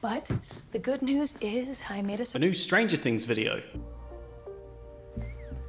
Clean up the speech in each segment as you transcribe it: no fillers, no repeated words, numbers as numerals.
But the good news is I made A new Stranger Things video.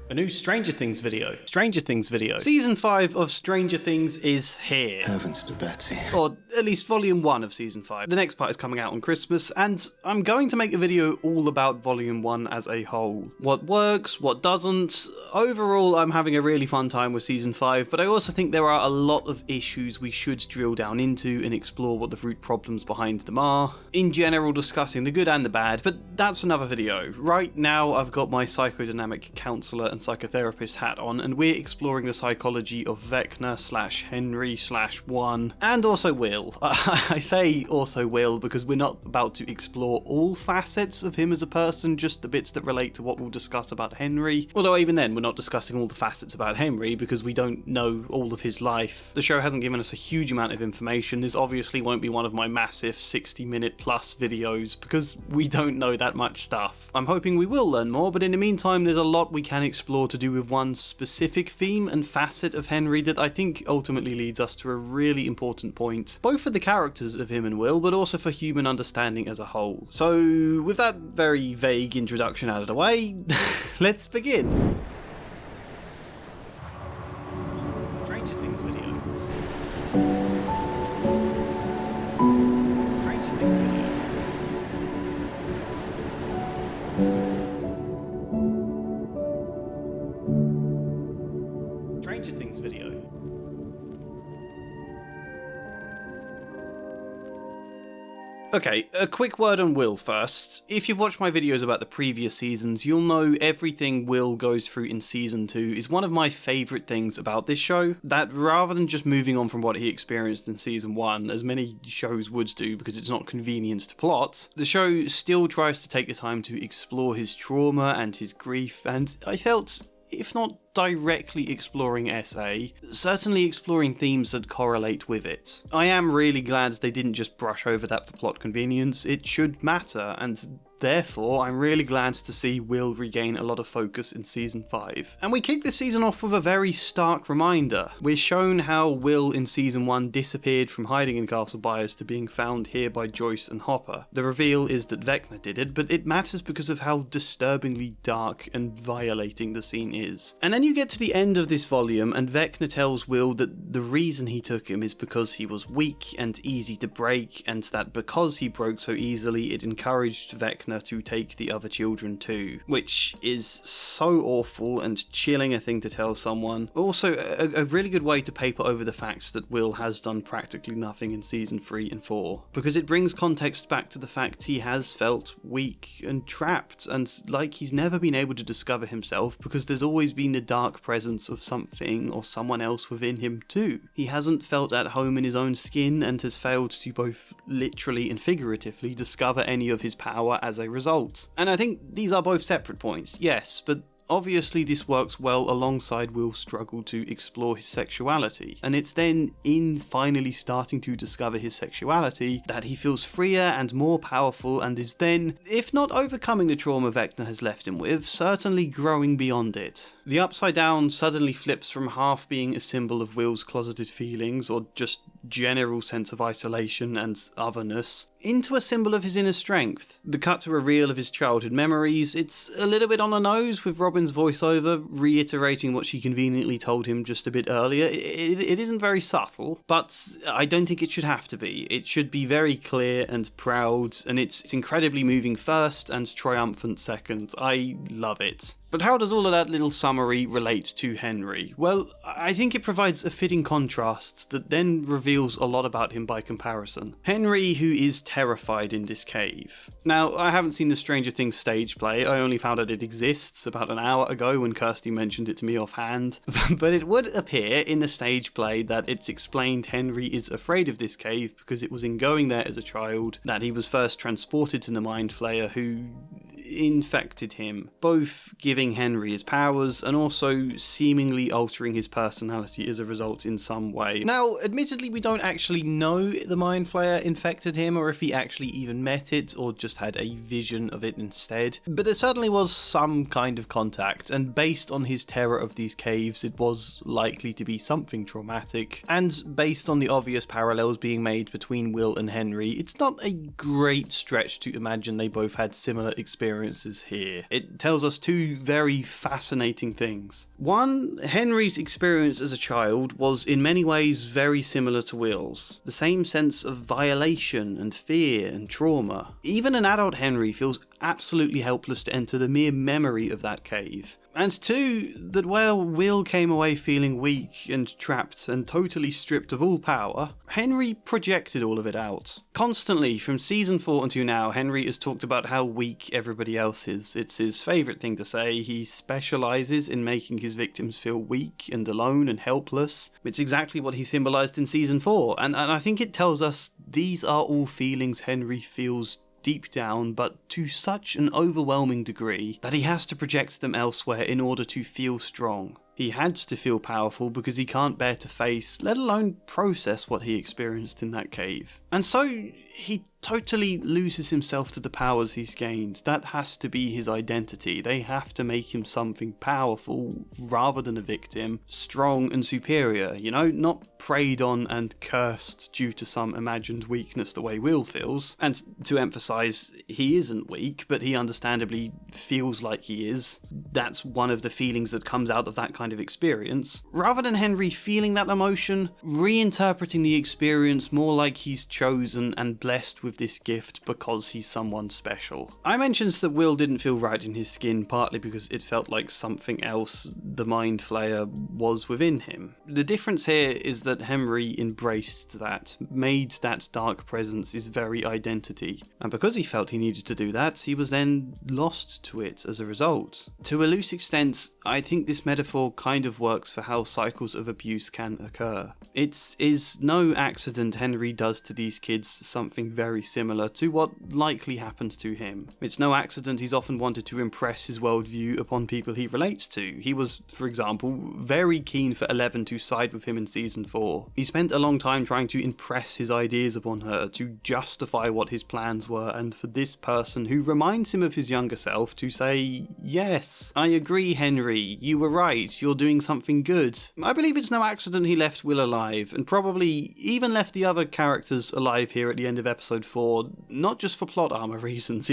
A new Stranger Things video. Stranger Things video. Season 5 of Stranger Things is here. Heavens to Betsy. Or at least volume 1 of season 5. The next part is coming out on Christmas, and I'm going to make a video all about volume 1 as a whole. What works, what doesn't. Overall, I'm having a really fun time with season 5, but I also think there are a lot of issues we should drill down into and explore what the root problems behind them are. In general, discussing the good and the bad, but that's another video. Right now, I've got my psychodynamic counsellor and psychotherapist hat on, and we're exploring the psychology of VECNA / Henry / 1, and also Will. I say also Will because we're not about to explore all facets of him as a person, just the bits that relate to what we'll discuss about Henry. Although even then, we're not discussing all the facets about Henry because we don't know all of his life. The show hasn't given us a huge amount of information. This obviously won't be one of my massive 60-minute plus videos because we don't know that much stuff. I'm hoping we will learn more, but in the meantime, there's a lot we can explore to do with one specific theme and facet of Henry that I think ultimately leads us to a really important point, both for the characters of him and Will, but also for human understanding as a whole. So, with that very vague introduction out of the way, let's begin. Stranger Things video. Stranger Things video. Stranger Things video. Okay, a quick word on Will first. If you've watched my videos about the previous seasons, you'll know everything Will goes through in season 2 is one of my favourite things about this show. That rather than just moving on from what he experienced in season 1, as many shows would do because it's not convenient to plot, the show still tries to take the time to explore his trauma and his grief, and I felt, if not directly exploring SA, certainly exploring themes that correlate with it. I am really glad they didn't just brush over that for plot convenience. It should matter, and therefore I'm really glad to see Will regain a lot of focus in season 5. And we kick this season off with a very stark reminder. We're shown how Will in season 1 disappeared from hiding in Castle Byers to being found here by Joyce and Hopper. The reveal is that VECNA did it, but it matters because of how disturbingly dark and violating the scene is. And then you get to the end of this volume and VECNA tells Will that the reason he took him is because he was weak and easy to break, and that because he broke so easily it encouraged VECNA to take the other children too. Which is so awful and chilling a thing to tell someone. Also a really good way to paper over the fact that Will has done practically nothing in season 3 and 4. Because it brings context back to the fact he has felt weak and trapped and like he's never been able to discover himself because there's always been the dark presence of something or someone else within him too. He hasn't felt at home in his own skin and has failed to both literally and figuratively discover any of his power as a result. And I think these are both separate points, yes, but obviously this works well alongside Will's struggle to explore his sexuality, and it's then in finally starting to discover his sexuality that he feels freer and more powerful and is then, if not overcoming the trauma VECNA has left him with, certainly growing beyond it. The upside down suddenly flips from half being a symbol of Will's closeted feelings or just general sense of isolation and otherness into a symbol of his inner strength. The cut to a reel of his childhood memories, it's a little bit on the nose with Robin's voiceover reiterating what she conveniently told him just a bit earlier. It isn't very subtle, but I don't think it should have to be. It should be very clear and proud, and it's incredibly moving first and triumphant second. I love it. But how does all of that little summary relate to Henry? Well, I think it provides a fitting contrast that then reveals a lot about him by comparison. Henry, who is terrified in this cave. Now, I haven't seen the Stranger Things stage play, I only found out it exists about an hour ago when Kirsty mentioned it to me offhand, but it would appear in the stage play that it's explained Henry is afraid of this cave because it was in going there as a child that he was first transported to the Mind Flayer who infected him, both giving giving Henry his powers and also seemingly altering his personality as a result in some way. Now, admittedly, we don't actually know the Mind Flayer infected him or if he actually even met it or just had a vision of it instead, but there certainly was some kind of contact, and based on his terror of these caves, it was likely to be something traumatic, and based on the obvious parallels being made between Will and Henry, it's not a great stretch to imagine they both had similar experiences here. It tells us two very fascinating things. One, Henry's experience as a child was in many ways very similar to Will's. The same sense of violation and fear and trauma. Even an adult Henry feels absolutely helpless to enter the mere memory of that cave. And two, that while Will came away feeling weak and trapped and totally stripped of all power, Henry projected all of it out. Constantly, from season 4 until now, Henry has talked about how weak everybody else is. It's his favourite thing to say. He specialises in making his victims feel weak and alone and helpless. It's exactly what he symbolised in season 4, and I think it tells us these are all feelings Henry feels deep down, but to such an overwhelming degree that he has to project them elsewhere in order to feel strong. He had to feel powerful because he can't bear to face, let alone process, what he experienced in that cave. And so he totally loses himself to the powers he's gained. That has to be his identity. They have to make him something powerful rather than a victim, strong and superior, not preyed on and cursed due to some imagined weakness the way Will feels. And to emphasise, he isn't weak, but he understandably feels like he is. That's one of the feelings that comes out of that kind of experience. Rather than Henry feeling that emotion, reinterpreting the experience more like he's chosen and blessed with this gift because he's someone special. I mentioned that Will didn't feel right in his skin partly because it felt like something else, the Mind Flayer, was within him. The difference here is that Henry embraced that, made that dark presence his very identity, and because he felt he needed to do that, he was then lost to it as a result. To a loose extent, I think this metaphor kind of works for how cycles of abuse can occur. It is no accident Henry does to these kids something very similar to what likely happens to him. It's no accident he's often wanted to impress his worldview upon people he relates to. He was, for example, very keen for Eleven to side with him in season 4. He spent a long time trying to impress his ideas upon her, to justify what his plans were, and for this person, who reminds him of his younger self, to say, "Yes, I agree, Henry, you were right, you're doing something good." I believe it's no accident he left Will alive, and probably even left the other characters alive here at the end of episode 4, not just for plot armor reasons,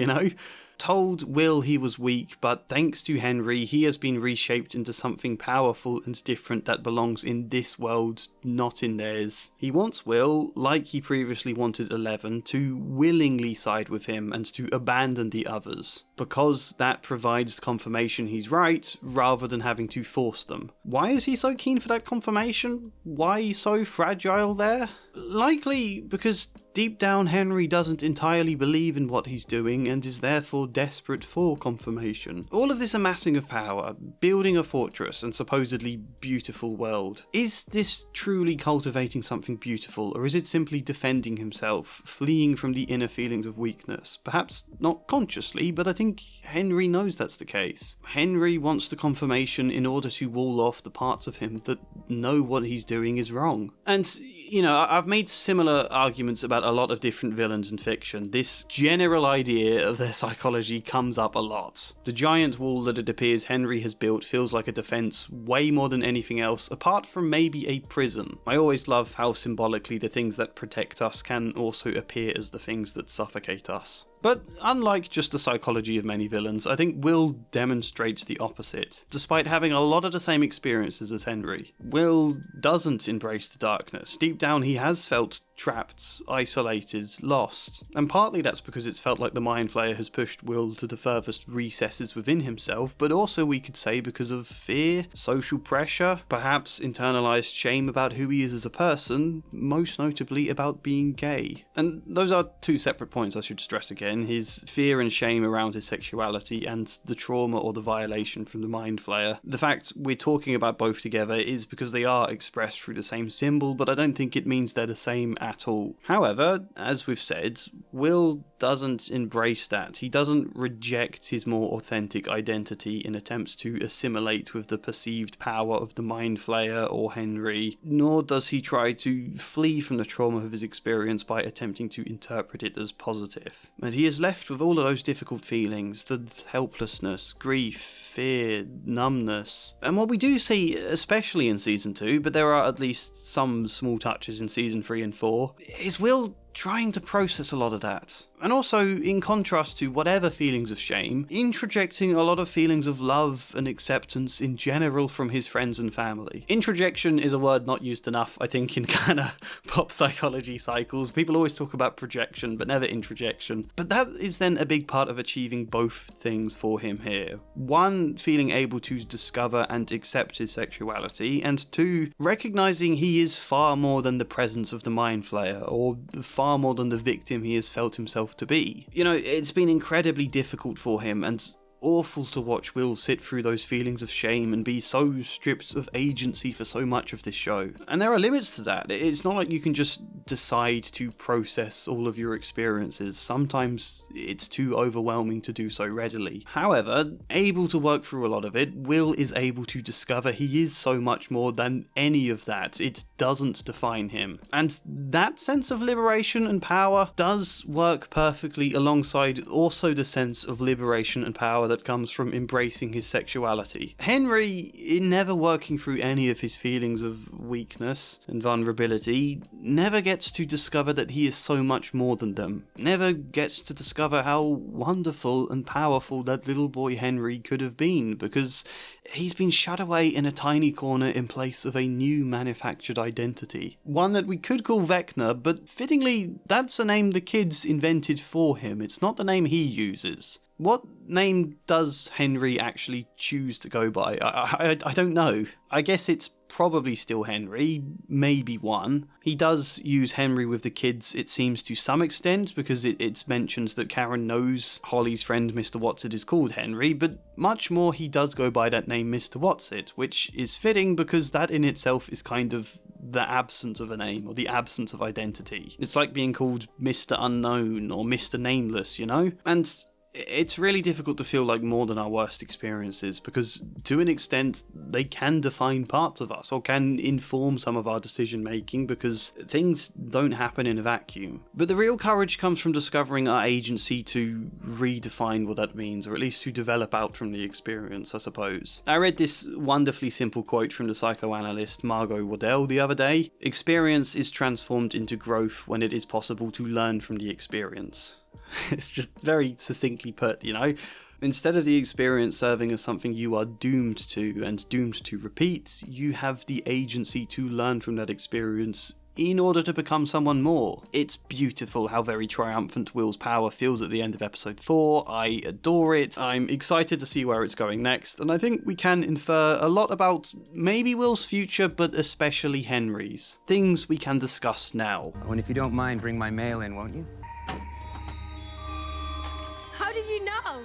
Told Will he was weak, but thanks to Henry, he has been reshaped into something powerful and different that belongs in this world, not in theirs. He wants Will, like he previously wanted Eleven, to willingly side with him and to abandon the others, because that provides confirmation he's right, rather than having to force them. Why is he so keen for that confirmation? Why so fragile there? Likely because deep down Henry doesn't entirely believe in what he's doing and is therefore desperate for confirmation. All of this amassing of power, building a fortress and supposedly beautiful world. Is this truly cultivating something beautiful, or is it simply defending himself, fleeing from the inner feelings of weakness? Perhaps not consciously, but I think Henry knows that's the case. Henry wants the confirmation in order to wall off the parts of him that know what he's doing is wrong. And, I've made similar arguments about a lot of different villains in fiction. This general idea of their psychology comes up a lot. The giant wall that it appears Henry has built feels like a defense way more than anything else, apart from maybe a prison. I always love how symbolically the things that protect us can also appear as the things that suffocate us. But unlike just the psychology of many villains, I think Will demonstrates the opposite. Despite having a lot of the same experiences as Henry, Will doesn't embrace the darkness. Deep down he has felt trapped, isolated, lost. And partly that's because it's felt like the Mind Flayer has pushed Will to the furthest recesses within himself, but also we could say because of fear, social pressure, perhaps internalized shame about who he is as a person, most notably about being gay. And those are two separate points I should stress again. His fear and shame around his sexuality and the trauma or the violation from the Mind Flayer. The fact we're talking about both together is because they are expressed through the same symbol, but I don't think it means they're the same at all. However, as we've said, Will doesn't embrace that. He doesn't reject his more authentic identity in attempts to assimilate with the perceived power of the Mind Flayer or Henry, nor does he try to flee from the trauma of his experience by attempting to interpret it as positive. And he is left with all of those difficult feelings, the helplessness, grief, fear, numbness. And what we do see, especially in Season 2, but there are at least some small touches in Season 3 and 4, is Will trying to process a lot of that. And also, in contrast to whatever feelings of shame, introjecting a lot of feelings of love and acceptance in general from his friends and family. Introjection is a word not used enough, I think, in kind of pop psychology cycles. People always talk about projection, but never introjection. But that is then a big part of achieving both things for him here. One, feeling able to discover and accept his sexuality, and two, recognizing he is far more than the presence of the Mind Flayer, or far more than the victim he has felt himself to be. You know, it's been incredibly difficult for him, and awful to watch Will sit through those feelings of shame and be so stripped of agency for so much of this show. And there are limits to that. It's not like you can just decide to process all of your experiences. Sometimes it's too overwhelming to do so readily. However, able to work through a lot of it, Will is able to discover he is so much more than any of that. It doesn't define him. And that sense of liberation and power does work perfectly alongside also the sense of liberation and power that comes from embracing his sexuality. Henry, in never working through any of his feelings of weakness and vulnerability, never gets to discover that he is so much more than them. Never gets to discover how wonderful and powerful that little boy Henry could have been, because he's been shut away in a tiny corner in place of a new manufactured identity. One that we could call Vecna, but fittingly, that's a name the kids invented for him. It's not the name he uses. What name does Henry actually choose to go by? I don't know. I guess it's probably still Henry, maybe one. He does use Henry with the kids, it seems, to some extent, because it's mentioned that Karen knows Holly's friend Mr. Whatsit is called Henry, but much more he does go by that name Mr. Whatsit, which is fitting because that in itself is kind of the absence of a name, or the absence of identity. It's like being called Mr. Unknown or Mr. Nameless, you know? And it's really difficult to feel like more than our worst experiences, because to an extent they can define parts of us or can inform some of our decision making, because things don't happen in a vacuum. But the real courage comes from discovering our agency to redefine what that means, or at least to develop out from the experience, I suppose. I read this wonderfully simple quote from the psychoanalyst Margot Waddell the other day: "Experience is transformed into growth when it is possible to learn from the experience." It's just very succinctly put, you know? Instead of the experience serving as something you are doomed to and doomed to repeat, you have the agency to learn from that experience in order to become someone more. It's beautiful how very triumphant Will's power feels at the end of episode 4. I adore it. I'm excited to see where it's going next, and I think we can infer a lot about maybe Will's future, but especially Henry's. Things we can discuss now. Oh, and if you don't mind, bring my mail in, won't you? How did you know?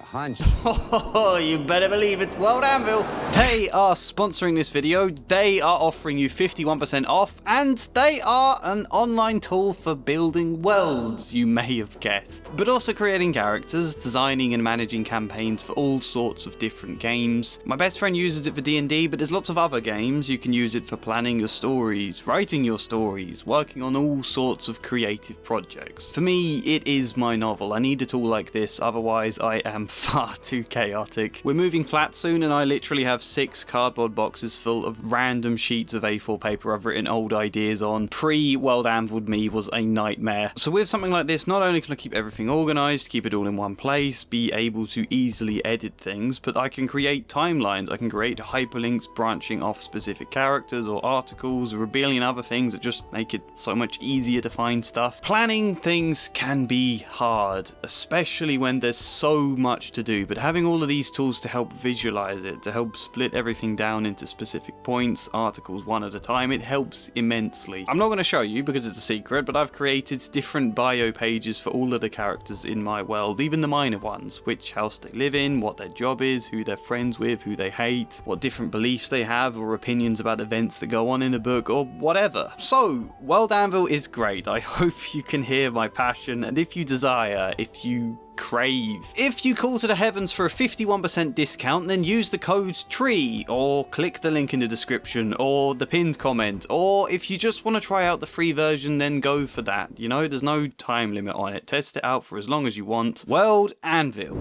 A hunch. Oh, you better believe it's World Anvil. They are sponsoring this video, they are offering you 51% off, and they are an online tool for building worlds, you may have guessed. But also creating characters, designing and managing campaigns for all sorts of different games. My best friend uses it for D&D, but there's lots of other games. You can use it for planning your stories, writing your stories, working on all sorts of creative projects. For me, it is my novel. I need a tool like this, otherwise I am far too chaotic. We're moving flat soon, and I literally have 6 cardboard boxes full of random sheets of A4 paper I've written old ideas on. Pre-World Anviled me was a nightmare. So with something like this, not only can I keep everything organised, keep it all in one place, be able to easily edit things, but I can create timelines, I can create hyperlinks branching off specific characters or articles, or a billion other things that just make it so much easier to find stuff. Planning things can be hard, especially when there's so much much to do, but having all of these tools to help visualize it, to help split everything down into specific points, articles one at a time, it helps immensely. I'm not going to show you because it's a secret, but I've created different bio pages for all of the characters in my world, even the minor ones, which house they live in, what their job is, who they're friends with, who they hate, what different beliefs they have or opinions about events that go on in a book, or whatever. So, World Anvil is great. I hope you can hear my passion, and if you desire, if you crave. If you call to the heavens for a 51% discount, then use the code TREE, or click the link in the description, or the pinned comment, or if you just want to try out the free version, then go for that. You know, there's no time limit on it. Test it out for as long as you want. World Anvil.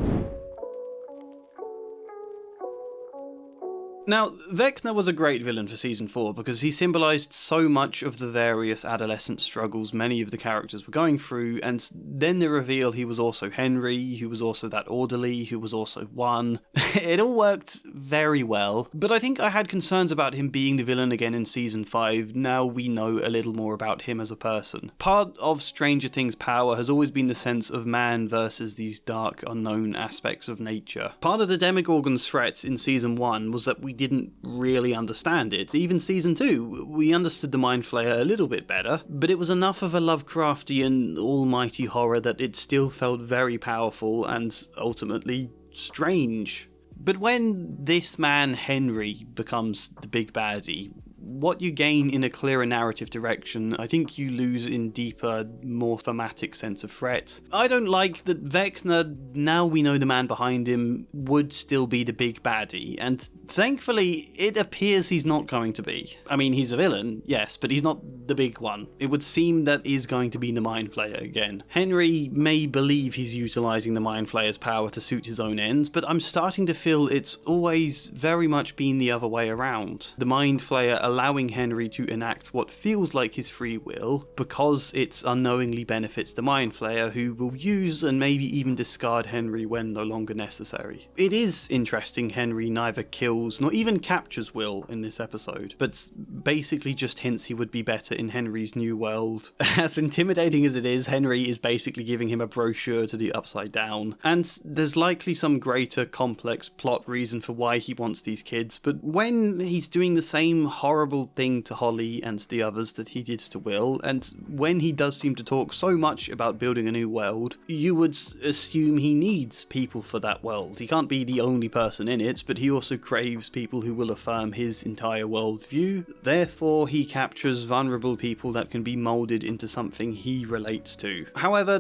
Now, VECNA was a great villain for Season 4 because he symbolised so much of the various adolescent struggles many of the characters were going through, and then the reveal he was also Henry, who was also that orderly, who was also one. It all worked very well, but I think I had concerns about him being the villain again in Season 5, now we know a little more about him as a person. Part of Stranger Things' power has always been the sense of man versus these dark, unknown aspects of nature. Part of the Demogorgon's threat in Season 1 was that we didn't really understand it. Even Season 2, we understood the Mind Flayer a little bit better, but it was enough of a Lovecraftian, almighty horror that it still felt very powerful and ultimately strange. But when this man, Henry, becomes the big baddie, what you gain in a clearer narrative direction, I think you lose in deeper, more thematic sense of threat. I don't like that VECNA, now we know the man behind him, would still be the big baddie, and thankfully it appears he's not going to be. I mean, he's a villain, yes, but he's not the big one. It would seem that is going to be the Mind Flayer again. Henry may believe he's utilising the Mind Flayer's power to suit his own ends, but I'm starting to feel it's always very much been the other way around. The Mind Flayer allowing Henry to enact what feels like his free will because it unknowingly benefits the Mind Flayer, who will use and maybe even discard Henry when no longer necessary. It is interesting Henry neither kills nor even captures Will in this episode, but basically just hints he would be better in Henry's new world. As intimidating as it is, Henry is basically giving him a brochure to the Upside Down, and there's likely some greater complex plot reason for why he wants these kids, but when he's doing the same horrible thing to Holly and the others that he did to Will, and when he does seem to talk so much about building a new world, you would assume he needs people for that world. He can't be the only person in it, but he also craves people who will affirm his entire worldview. Therefore, he captures vulnerable people that can be moulded into something he relates to. However,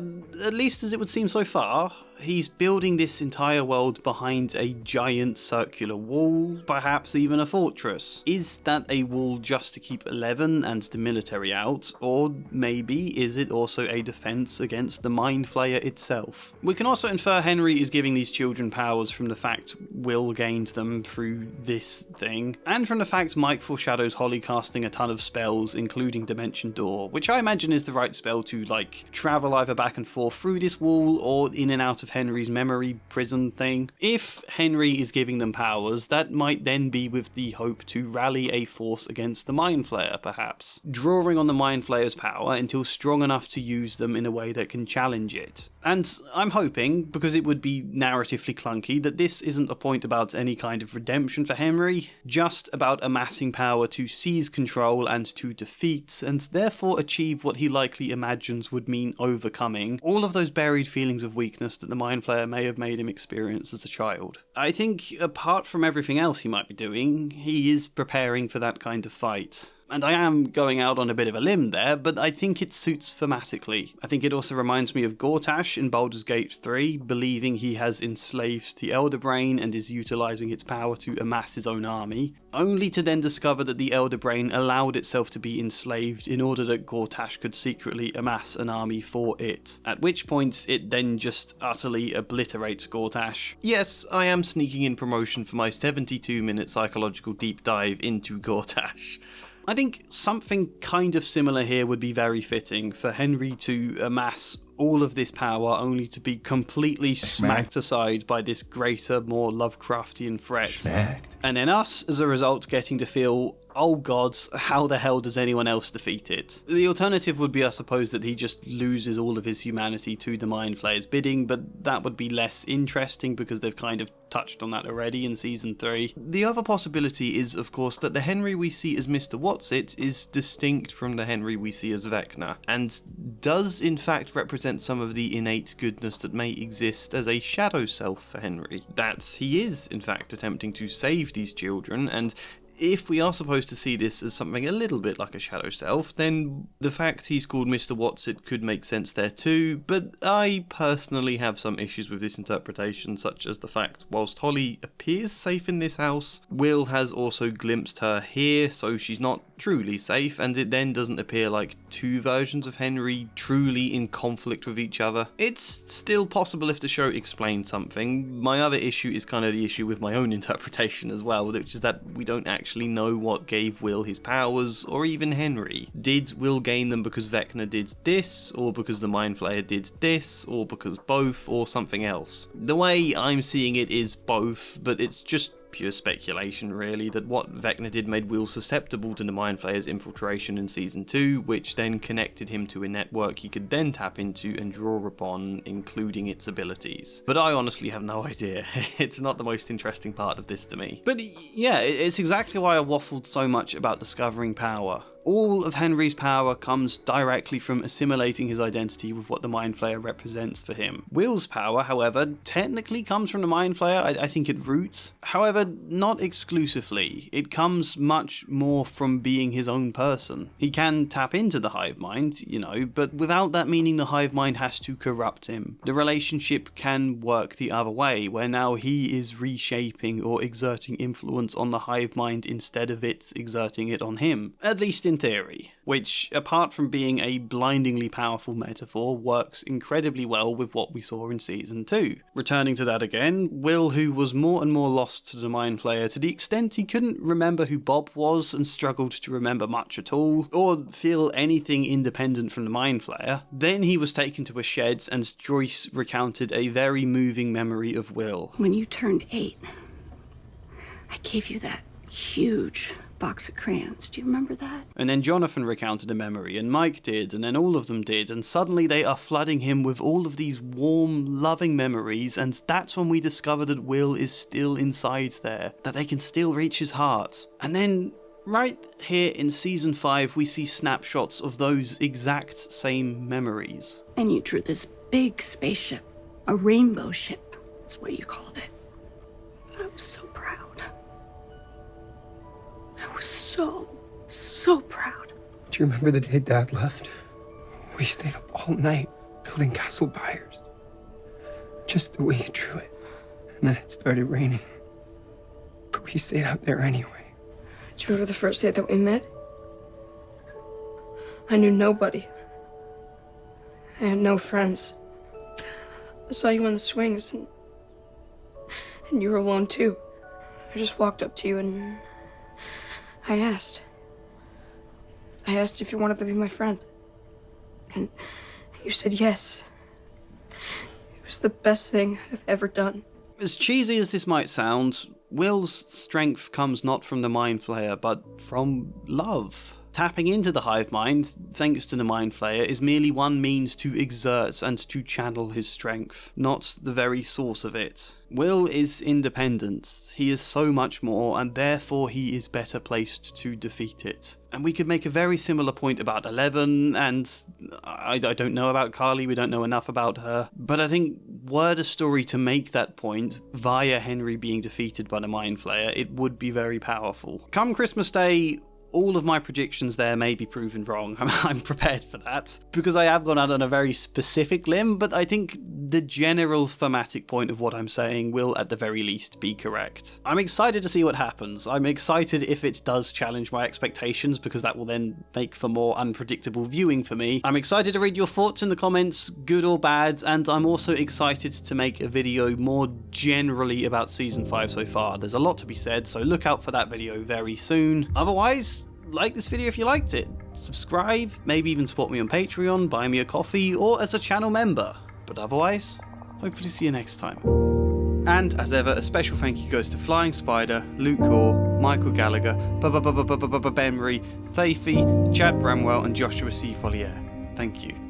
at least as it would seem so far, he's building this entire world behind a giant circular wall, perhaps even a fortress. Is that a wall just to keep Eleven and the military out, or maybe is it also a defense against the Mind Flayer itself? We can also infer Henry is giving these children powers from the fact Will gained them through this thing, and from the fact Mike foreshadows Holly casting a ton of spells, including Dimension Door, which I imagine is the right spell to, like, travel either back and forth through this wall or in and out of Henry's memory prison thing. If Henry is giving them powers, that might then be with the hope to rally a force against the Mind Flayer, perhaps, drawing on the Mind Flayer's power until strong enough to use them in a way that can challenge it. And I'm hoping, because it would be narratively clunky, that this isn't a point about any kind of redemption for Henry, just about amassing power to seize control and to defeat, and therefore achieve what he likely imagines would mean overcoming all of those buried feelings of weakness that the Mind Flayer may have made him experience as a child. I think, apart from everything else he might be doing, he is preparing for that kind of fight. And I am going out on a bit of a limb there, but I think it suits thematically. I think it also reminds me of Gortash in Baldur's Gate 3, believing he has enslaved the Elder Brain and is utilising its power to amass his own army, only to then discover that the Elder Brain allowed itself to be enslaved in order that Gortash could secretly amass an army for it, at which point it then just utterly obliterates Gortash. Yes, I am sneaking in promotion for my 72-minute psychological deep dive into Gortash. I think something kind of similar here would be very fitting for Henry to amass all of this power only to be completely smacked aside by this greater, more Lovecraftian threat. And then us, as a result, getting to feel oh gods, how the hell does anyone else defeat it? The alternative would be, I suppose, that he just loses all of his humanity to the Mind Flayer's bidding, but that would be less interesting because they've kind of touched on that already in season 3. The other possibility is, of course, that the Henry we see as Mr. Whatsit is distinct from the Henry we see as Vecna, and does in fact represent some of the innate goodness that may exist as a shadow self for Henry. That he is, in fact, attempting to save these children, and if we are supposed to see this as something a little bit like a shadow self, then the fact he's called Mr. Whatsit could make sense there too, but I personally have some issues with this interpretation, such as the fact whilst Holly appears safe in this house, Will has also glimpsed her here, so she's not truly safe, and it then doesn't appear like two versions of Henry truly in conflict with each other. It's still possible if the show explains something. My other issue is kind of the issue with my own interpretation as well, which is that we don't actually know what gave Will his powers, or even Henry. Did Will gain them because Vecna did this, or because the Mind Flayer did this, or because both, or something else? The way I'm seeing it is both, but it's just pure speculation really, that what Vecna did made Will susceptible to the Mind Flayer's infiltration in season 2, which then connected him to a network he could then tap into and draw upon, including its abilities. But I honestly have no idea. It's not the most interesting part of this to me. But yeah, it's exactly why I waffled so much about discovering power. All of Henry's power comes directly from assimilating his identity with what the Mind Flayer represents for him. Will's power, however, technically comes from the Mind Flayer, I think at roots. However, not exclusively. It comes much more from being his own person. He can tap into the hive mind, you know, but without that meaning the hive mind has to corrupt him. The relationship can work the other way, where now he is reshaping or exerting influence on the hive mind instead of it exerting it on him. At least in theory, which, apart from being a blindingly powerful metaphor, works incredibly well with what we saw in season 2. Returning to that again, Will, who was more and more lost to the Mind Flayer to the extent he couldn't remember who Bob was and struggled to remember much at all, or feel anything independent from the Mind Flayer, then he was taken to a shed and Joyce recounted a very moving memory of Will. When you turned 8, I gave you that huge box of crayons. Do you remember that? And then Jonathan recounted a memory, and Mike did, and then all of them did, and suddenly they are flooding him with all of these warm, loving memories, and that's when we discover that Will is still inside there, that they can still reach his heart. And then right here in season 5 we see snapshots of those exact same memories. And you drew this big spaceship, a rainbow ship, that's what you called it. I was so proud. I was so proud. Do you remember the day Dad left? We stayed up all night building castle spires. Just the way you drew it. And then it started raining. But we stayed out there anyway. Do you remember the first day that we met? I knew nobody. I had no friends. I saw you on the swings, and you were alone too. I just walked up to you and I asked if you wanted to be my friend. And you said yes. It was the best thing I've ever done. As cheesy as this might sound, Will's strength comes not from the Mind Flayer, but from love. Tapping into the hive mind, thanks to the Mind Flayer, is merely one means to exert and to channel his strength, not the very source of it. Will is independent, he is so much more, and therefore he is better placed to defeat it. And we could make a very similar point about 11, and I don't know about Carly, we don't know enough about her, but I think were the story to make that point via Henry being defeated by the Mind Flayer, it would be very powerful. Come Christmas Day, all of my predictions there may be proven wrong. I'm prepared for that, because I have gone out on a very specific limb, but I think the general thematic point of what I'm saying will at the very least be correct. I'm excited to see what happens. I'm excited if it does challenge my expectations, because that will then make for more unpredictable viewing for me. I'm excited to read your thoughts in the comments, good or bad, and I'm also excited to make a video more generally about season 5 so far. There's a lot to be said, so look out for that video very soon. Otherwise, like this video if you liked it, subscribe, maybe even support me on Patreon, buy me a coffee, or as a channel member. But otherwise, hopefully see you next time. And as ever, a special thank you goes to Flying Spider, Luke Core, Michael Gallagher, Benry, Thafy, Chad Bramwell, and Joshua C. Follier. Thank you.